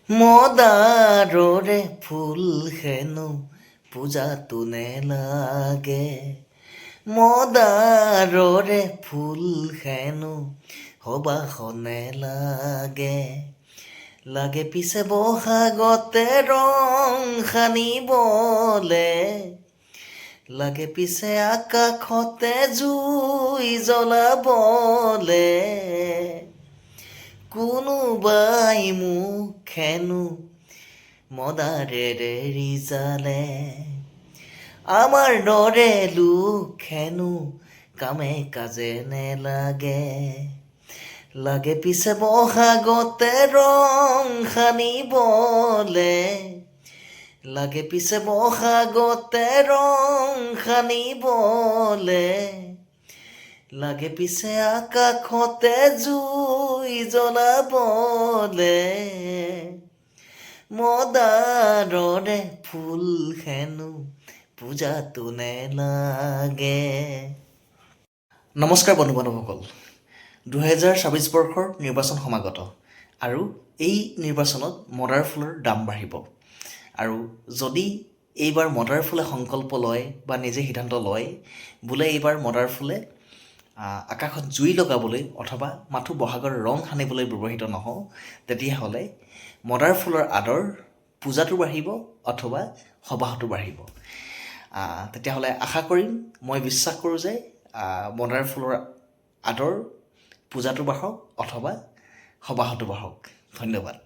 মদাৰৰে ফুল হেনো পূজাতো নেলাগে মদাৰৰে ফুল হেনো সবাসনে লাগে লাগে পিছে বহাগতে ৰং সানিবলে লাগে পিছে আকাশতে জুই জ্বলাবলে কোনোবাই মোক হেনো মদাৰেৰে ৰিজালে আমাৰ দৰে লোক হেনো কামে কাজে নেলাগে লাগে পিছে বহাগতে ৰং সানিবলে লাগে পিছে বহাগতে ৰং সানিবলে লাগে পিছে আকাশতে জুই জ্বলাবলে মদাৰৰে ফুল হেনো পূজাতো নেলাগে। নমস্কাৰ বন্ধু বান্ধৱসকল, 2024 বৰ্ষৰ নিৰ্বাচন সমাগত আৰু এই নিৰ্বাচনত মদাৰ ফুলৰ দাম বাঢ়িব। আৰু যদি এইবাৰ মদাৰ ফুলে সংকল্প লয় বা নিজে সিদ্ধান্ত লয় বোলে এইবাৰ মদাৰ ফুলে আকাশত জুই লগাবলৈ অথবা মাথো বহাগৰ ৰং সানিবলৈ ব্যৱহৃত নহওঁ, তেতিয়াহ'লে মদাৰ ফুলৰ আদৰ পূজাটো বাঢ়িব অথবা সবাহতো বাঢ়িব। তেতিয়াহ'লে আশা কৰিম, মই বিশ্বাস কৰোঁ যে মদাৰ ফুলৰ আদৰ পূজাটো বাঢ়ক অথবা সবাহতো বাঢ়ক। ধন্যবাদ।